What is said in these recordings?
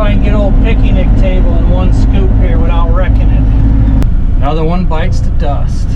I can get old picnic table in one scoop here without wrecking it. Another one bites the dust.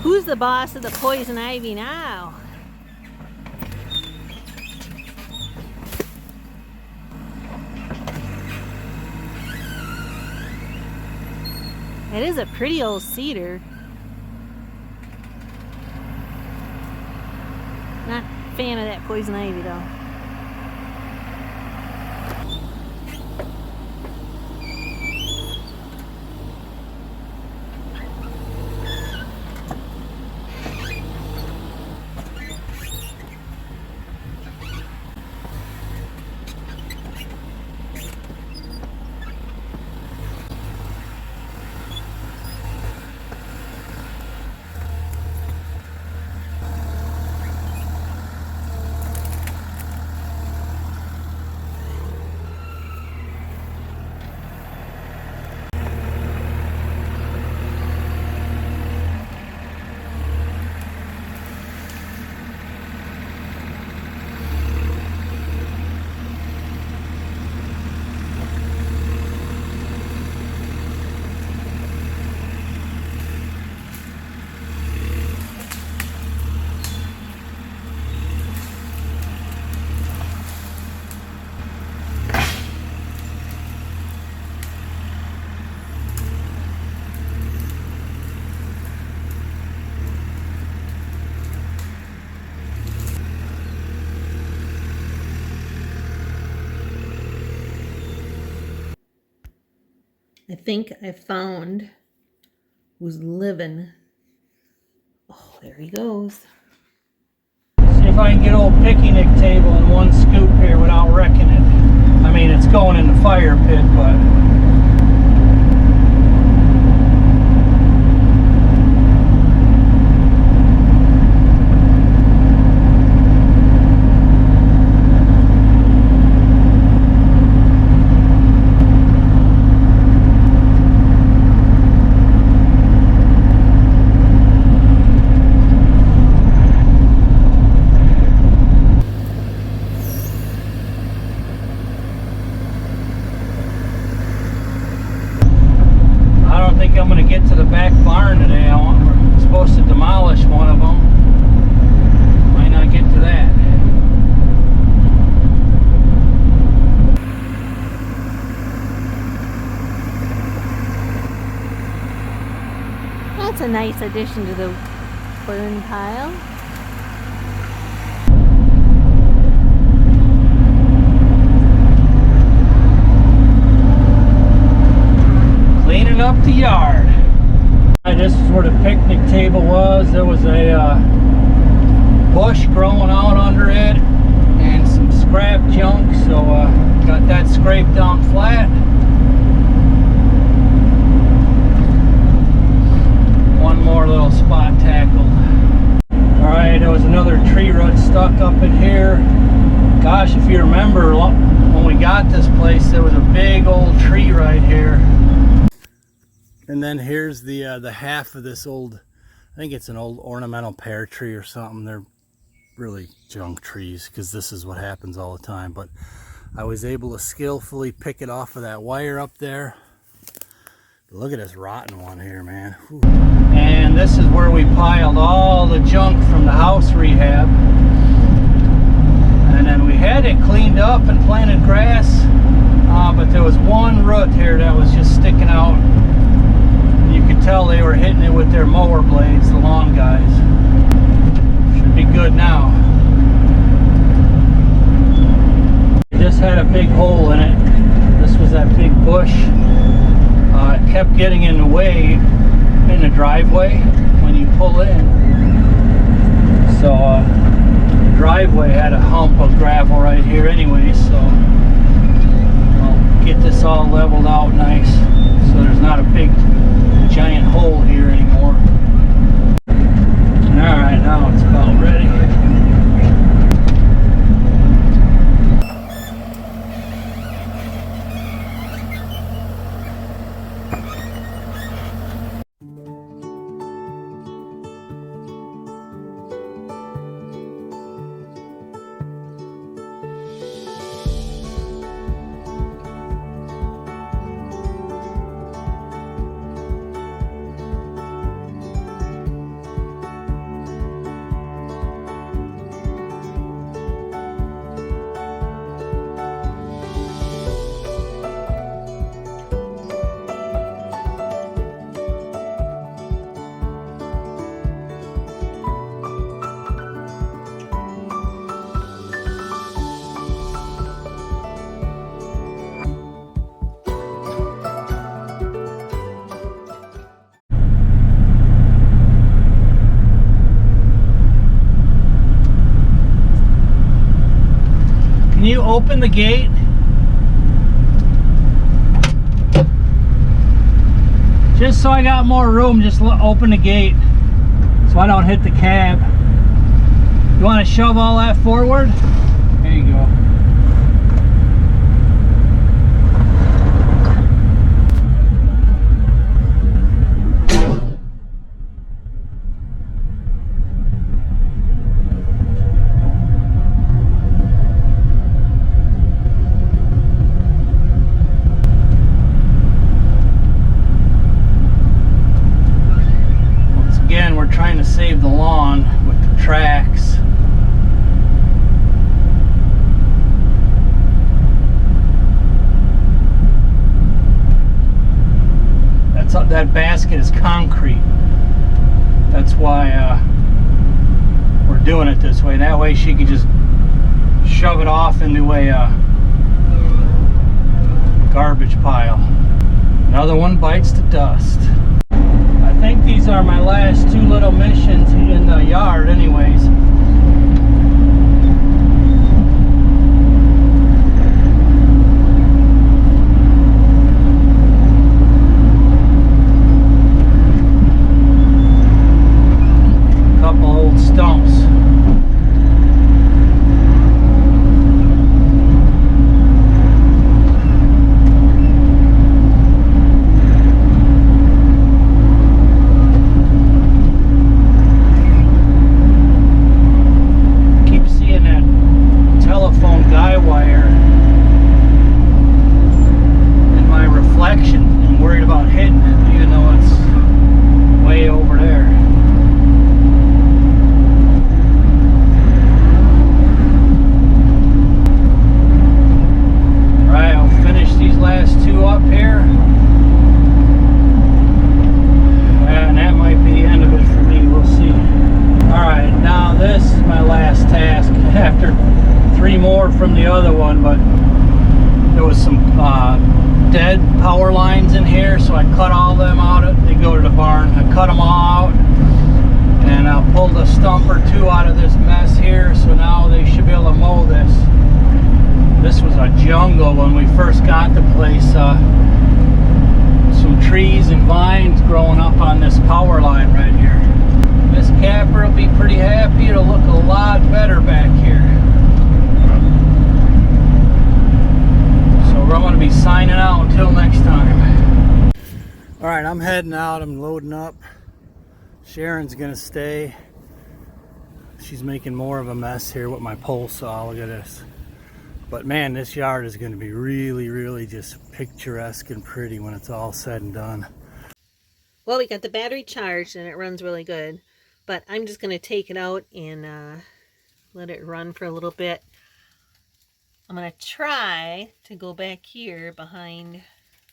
Who's the boss of the poison ivy now? It is a pretty old cedar. Not a fan of that poison ivy though. I think I found who's living. Oh, there he goes. See if I can get old picnic table in one scoop here without wrecking it. I mean, it's going in the fire pit, but... I'm going to get to the back barn today. We're supposed to demolish one of them. Might not get to that. That's a nice addition to the burn pile. Cleaning up the yard. This is where the picnic table was. There was a bush growing out under it and some scrap junk, so got that scraped down flat. One more little spot tackled. Alright, there was another tree root stuck up in here. Gosh, if you remember when we got this place, there was a big old tree right here. And then here's the half of this old, I think it's an old ornamental pear tree or something. They're really junk trees because this is what happens all the time. But I was able to skillfully pick it off of that wire up there. Look at this rotten one here, man. Whew. And And this is where we piled all the junk from the house rehab. And then we had it cleaned up and planted grass, but there was one root here that was just sticking out. You could tell they were hitting it with their mower blades, the lawn guys. Should be good now. It just had a big hole in it. This was that big bush. It kept getting in the way in the driveway when you pull in. So the driveway had a hump of gravel right here anyway, so I'll get this all leveled out nice so there's not a big giant hole here anymore. Alright, now it's about ready. Can you open the gate? Just so I got more room, just open the gate so I don't hit the cab. You want to shove all that forward? There you go. Trying to save the lawn with the tracks. That basket is concrete. That's why we're doing it this way. That way she can just shove it off into a garbage pile. Another one bites the dust. I think these are my last two little missions in the yard anyways. A couple old stumps. From the other one, but there was some dead power lines in here, so I cut all them out. They go to the barn. I cut them all out, and I pulled a stump or two out of this mess here, so now they should be able to mow this. This was a jungle when we first got the place. Some trees and vines growing up on this power line right here. Miss Kapper will be pretty happy. It'll look a lot better back here. I'm going to be signing out until next time. Alright, I'm heading out. I'm loading up. Sharon's going to stay. She's making more of a mess here with my pole saw. Look at this. But man, this yard is going to be really, really just picturesque and pretty when it's all said and done. Well, we got the battery charged and it runs really good. But I'm just going to take it out and let it run for a little bit. I'm going to try to go back here behind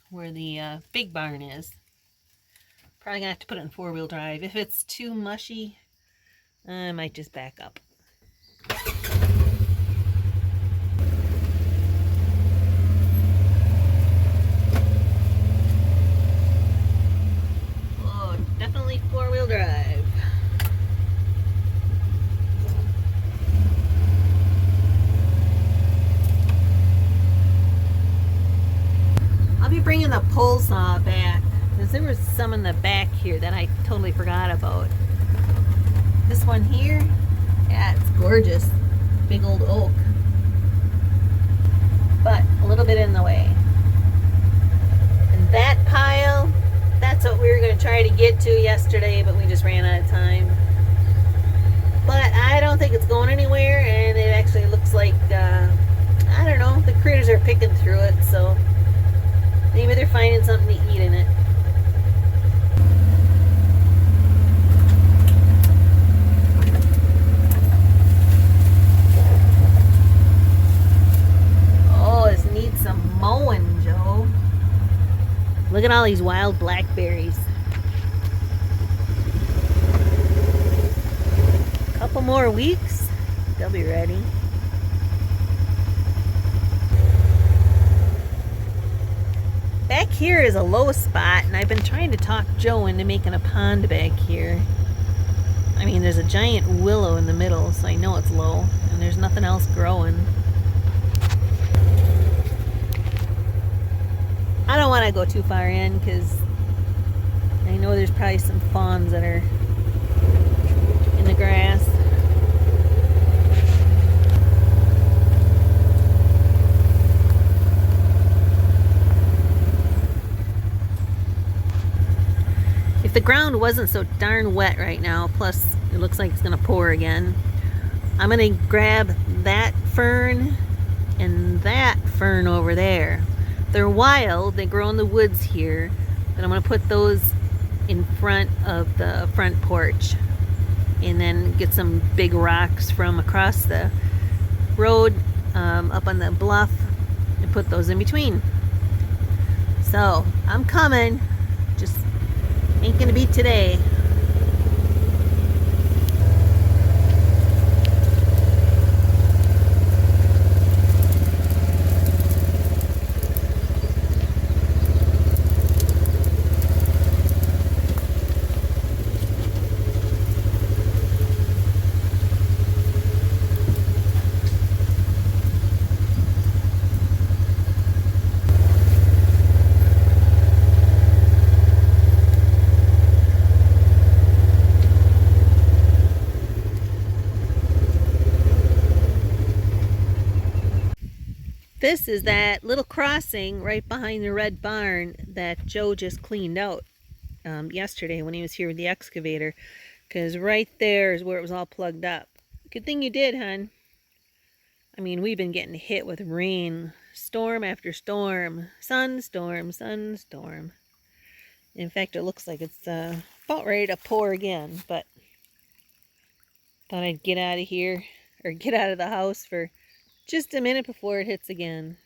where the big barn is. Probably going to have to put it in four-wheel drive. If it's too mushy, I might just back up. Oh, definitely four-wheel drive. I'll be bringing the pole saw back because there was some in the back here that I totally forgot about. This one here, yeah, it's gorgeous. Big old oak. But a little bit in the way. And that pile, that's what we were going to try to get to yesterday, but we just ran out of time. But I don't think it's going anywhere, and it actually looks like, I don't know, the critters are picking through it, so maybe they're finding something to eat in it. Oh, this needs some mowing, Joe. Look at all these wild blackberries. Couple more weeks, they'll be ready. Back here is a low spot, and I've been trying to talk Joe into making a pond back here. I mean, there's a giant willow in the middle, so I know it's low, and there's nothing else growing. I don't want to go too far in, because I know there's probably some fawns that are in the grass. If the ground wasn't so darn wet right now, plus it looks like it's going to pour again, I'm going to grab that fern and that fern over there. They're wild, they grow in the woods here, but I'm going to put those in front of the front porch and then get some big rocks from across the road up on the bluff and put those in between. So I'm coming, just ain't gonna be today. This is that little crossing right behind the red barn that Joe just cleaned out yesterday when he was here with the excavator, because right there is where it was all plugged up. Good thing you did, hon. I mean, we've been getting hit with rain, storm after storm, sunstorm, sunstorm. In fact, it looks like it's about ready to pour again, but thought I'd get out of here, or get out of the house for just a minute before it hits again.